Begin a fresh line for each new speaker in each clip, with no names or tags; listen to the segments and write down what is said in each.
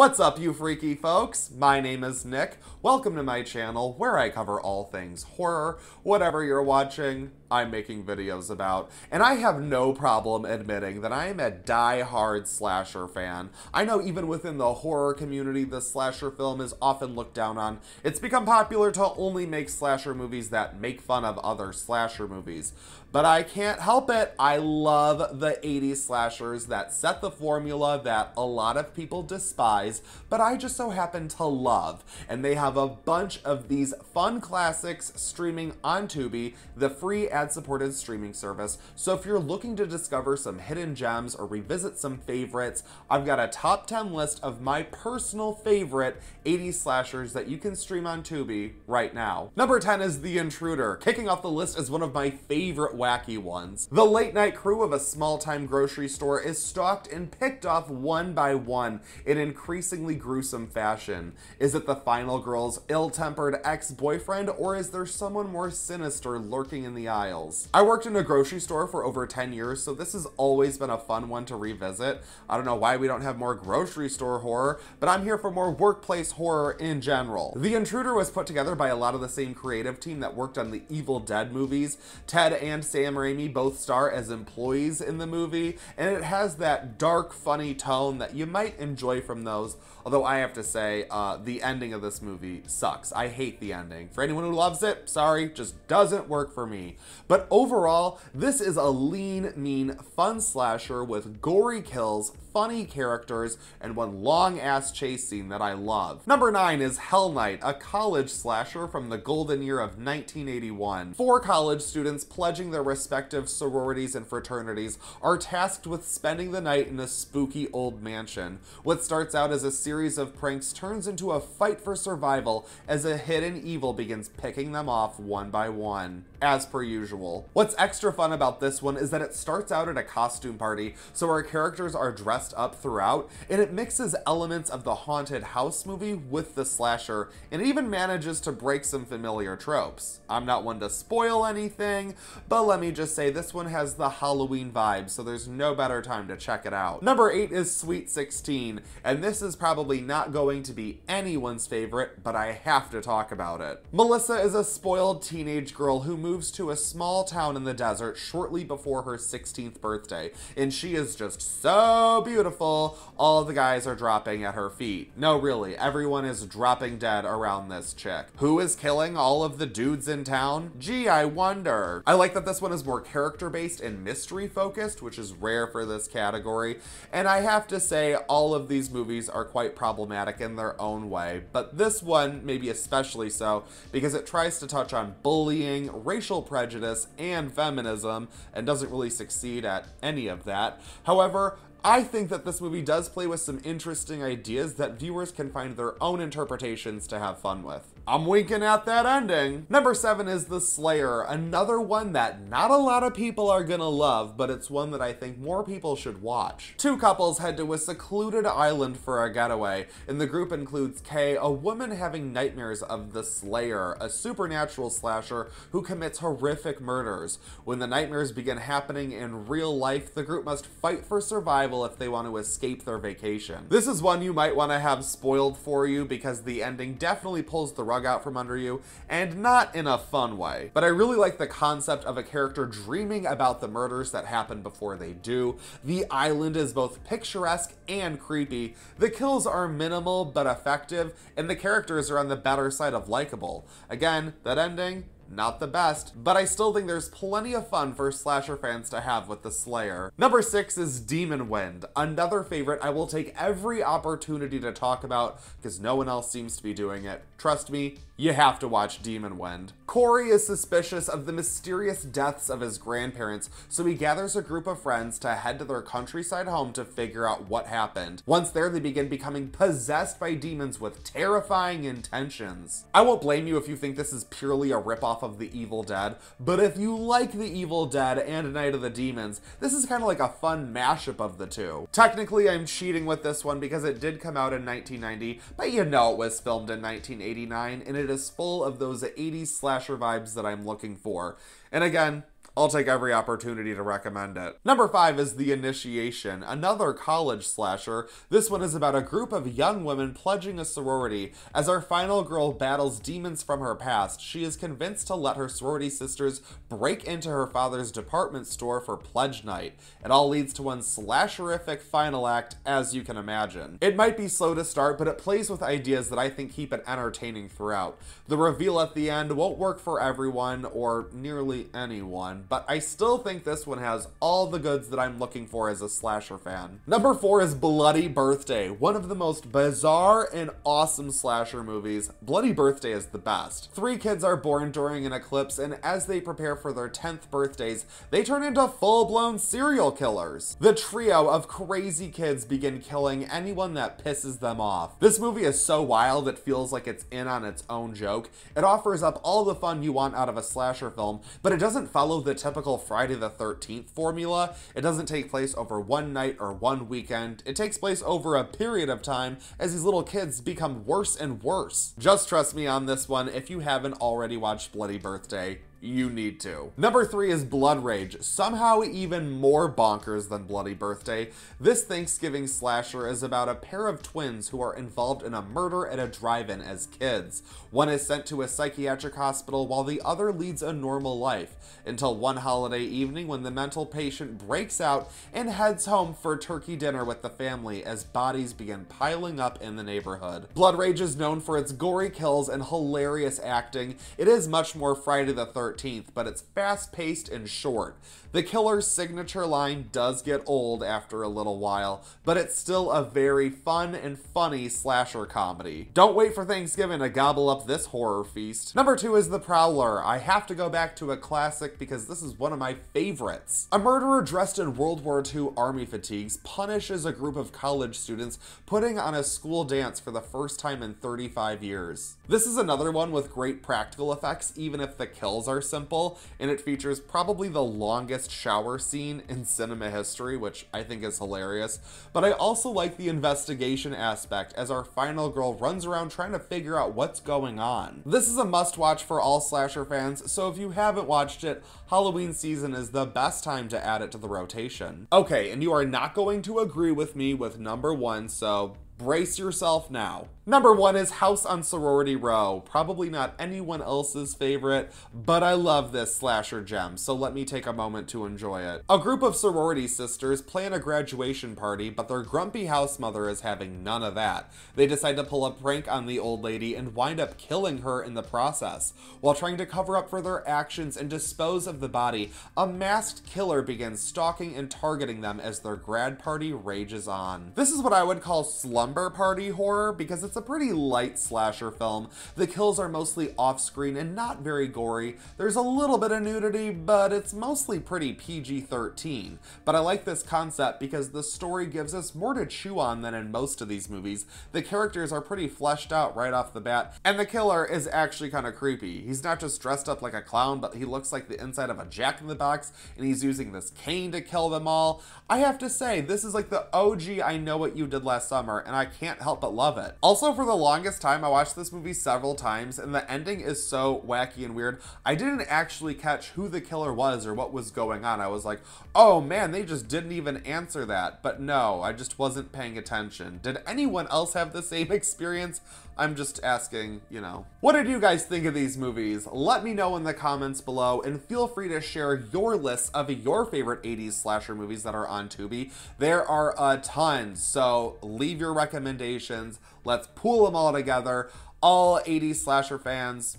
What's up, you freaky folks? My name is Nick. Welcome to my channel where I cover all things horror. Whatever you're watching, I'm making videos about. And I have no problem admitting that I am a die-hard slasher fan. I know even within the horror community, the slasher film is often looked down on. It's become popular to only make slasher movies that make fun of other slasher movies. But I can't help it. I love the 80s slashers that set the formula that a lot of people despise, but I just so happen to love. And they have a bunch of these fun classics streaming on Tubi, the free ad-supported streaming service. So if you're looking to discover some hidden gems or revisit some favorites, I've got a top 10 list of my personal favorite 80s slashers that you can stream on Tubi right now. Number 10 is The Intruder. Kicking off the list is one of my favorite wacky ones. The late-night crew of a small-time grocery store is stalked and picked off one by one in increasingly gruesome fashion. Is it the final girl's ill-tempered ex-boyfriend, or is there someone more sinister lurking in the aisles? I worked in a grocery store for over 10 years, so this has always been a fun one to revisit. I don't know why we don't have more grocery store horror, but I'm here for more workplace horror in general. The Intruder was put together by a lot of the same creative team that worked on the Evil Dead movies. Ted and Sam Raimi both star as employees in the movie, and it has that dark, funny tone that you might enjoy from those, although I have to say, the ending of this movie sucks. I hate the ending. For anyone who loves it, sorry, just doesn't work for me. But overall, this is a lean, mean, fun slasher with gory kills, funny characters, and one long-ass chase scene that I love. Number 9 is Hell Night, a college slasher from the golden year of 1981. 4 college students pledging their respective sororities and fraternities are tasked with spending the night in a spooky old mansion. What starts out as a series of pranks turns into a fight for survival as a hidden evil begins picking them off one by one, as per usual. What's extra fun about this one is that it starts out at a costume party, so our characters are dressed up throughout, and it mixes elements of the haunted house movie with the slasher, and it even manages to break some familiar tropes. I'm not one to spoil anything, but let me just say this one has the Halloween vibe, so there's no better time to check it out. Number 8 is Sweet 16, and this is probably not going to be anyone's favorite, but I have to talk about it. Melissa is a spoiled teenage girl who moves to a small town in the desert shortly before her 16th birthday, and she is just so beautiful, all the guys are dropping at her feet. No, really, everyone is dropping dead around this chick. Who is killing all of the dudes in town? Gee, I wonder. I like that this one is more character-based and mystery-focused, which is rare for this category, and I have to say all of these movies are quite problematic in their own way, but this one maybe especially so because it tries to touch on bullying, racial prejudice, and feminism, and doesn't really succeed at any of that. However, I think that this movie does play with some interesting ideas that viewers can find their own interpretations to have fun with. I'm winking at that ending. Number 7 is The Slayer, another one that not a lot of people are gonna love, but it's one that I think more people should watch. 2 couples head to a secluded island for a getaway, and the group includes Kay, a woman having nightmares of the Slayer, a supernatural slasher who commits horrific murders. When the nightmares begin happening in real life, the group must fight for survival if they want to escape their vacation. This is one you might want to have spoiled for you because the ending definitely pulls the rug out from under you, and not in a fun way. But I really like the concept of a character dreaming about the murders that happen before they do. The island is both picturesque and creepy. The kills are minimal but effective, and the characters are on the better side of likable. Again, that ending, not the best, but I still think there's plenty of fun for slasher fans to have with The Slayer. Number 6 is Demon Wind, another favorite I will take every opportunity to talk about because no one else seems to be doing it. Trust me, you have to watch Demon Wind. Corey is suspicious of the mysterious deaths of his grandparents, so he gathers a group of friends to head to their countryside home to figure out what happened. Once there, they begin becoming possessed by demons with terrifying intentions. I won't blame you if you think this is purely a ripoff of The Evil Dead, but if you like The Evil Dead and Night of the Demons, this is kind of like a fun mashup of the two. Technically, I'm cheating with this one because it did come out in 1990, but you know it was filmed in 1989, and it is full of those 80s slasher vibes that I'm looking for. And again, I'll take every opportunity to recommend it. Number 5 is The Initiation, another college slasher. This one is about a group of young women pledging a sorority. As our final girl battles demons from her past, she is convinced to let her sorority sisters break into her father's department store for pledge night. It all leads to one slasherific final act, as you can imagine. It might be slow to start, but it plays with ideas that I think keep it entertaining throughout. The reveal at the end won't work for everyone, or nearly anyone, but I still think this one has all the goods that I'm looking for as a slasher fan. Number 4 is Bloody Birthday, one of the most bizarre and awesome slasher movies. Bloody Birthday is the best. 3 kids are born during an eclipse, and as they prepare for their 10th birthdays, they turn into full-blown serial killers. The trio of crazy kids begin killing anyone that pisses them off. This movie is so wild it feels like it's in on its own joke. It offers up all the fun you want out of a slasher film, but it doesn't follow the typical Friday the 13th formula. It doesn't take place over one night or one weekend. It takes place over a period of time as these little kids become worse and worse. Just trust me on this one if you haven't already watched Bloody Birthday. You need to. Number 3 is Blood Rage, somehow even more bonkers than Bloody Birthday. This Thanksgiving slasher is about a pair of twins who are involved in a murder at a drive-in as kids. One is sent to a psychiatric hospital while the other leads a normal life, until one holiday evening when the mental patient breaks out and heads home for turkey dinner with the family as bodies begin piling up in the neighborhood. Blood Rage is known for its gory kills and hilarious acting. It is much more Friday the 13th, but it's fast-paced and short. The killer's signature line does get old after a little while, but it's still a very fun and funny slasher comedy. Don't wait for Thanksgiving to gobble up this horror feast. Number 2 is The Prowler. I have to go back to a classic because this is one of my favorites. A murderer dressed in World War II army fatigues punishes a group of college students putting on a school dance for the first time in 35 years. This is another one with great practical effects, even if the kills are simple, and it features probably the longest shower scene in cinema history, which I think is hilarious. But I also like the investigation aspect as our final girl runs around trying to figure out what's going on. This is a must-watch for all slasher fans, so if you haven't watched it, Halloween season is the best time to add it to the rotation. Okay, and you are not going to agree with me with number 1, so brace yourself now. Number 1 is House on Sorority Row. Probably not anyone else's favorite, but I love this slasher gem, so let me take a moment to enjoy it. A group of sorority sisters plan a graduation party, but their grumpy house mother is having none of that. They decide to pull a prank on the old lady and wind up killing her in the process. While trying to cover up for their actions and dispose of the body, a masked killer begins stalking and targeting them as their grad party rages on. This is what I would call slumber party horror because it's a pretty light slasher film. The kills are mostly off-screen and not very gory. There's a little bit of nudity, but it's mostly pretty PG-13. But I like this concept because the story gives us more to chew on than in most of these movies. The characters are pretty fleshed out right off the bat, and the killer is actually kind of creepy. He's not just dressed up like a clown, but he looks like the inside of a Jack-in-the-Box, and he's using this cane to kill them all. I have to say, this is like the OG I Know What You Did Last Summer, and I can't help but love it. Also, for the longest time, I watched this movie several times, and the ending is so wacky and weird. I didn't actually catch who the killer was or what was going on. I was like, oh man, they just didn't even answer that. But no, I just wasn't paying attention. Did anyone else have the same experience? I'm just asking, you know. What did you guys think of these movies? Let me know in the comments below, and feel free to share your lists of your favorite 80s slasher movies that are on Tubi. There are a ton, so leave your recommendations. Let's pool them all together. All 80s slasher fans,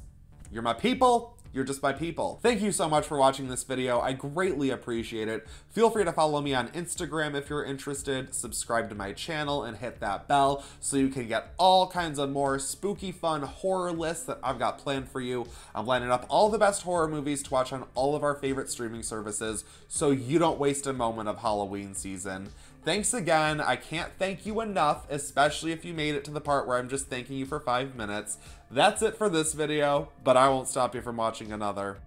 you're my people. You're just my people. Thank you so much for watching this video. I greatly appreciate it. Feel free to follow me on Instagram if you're interested. Subscribe to my channel and hit that bell so you can get all kinds of more spooky, fun horror lists that I've got planned for you. I'm lining up all the best horror movies to watch on all of our favorite streaming services so you don't waste a moment of Halloween season. Thanks again. I can't thank you enough, especially if you made it to the part where I'm just thanking you for 5 minutes. That's it for this video, but I won't stop you from watching another.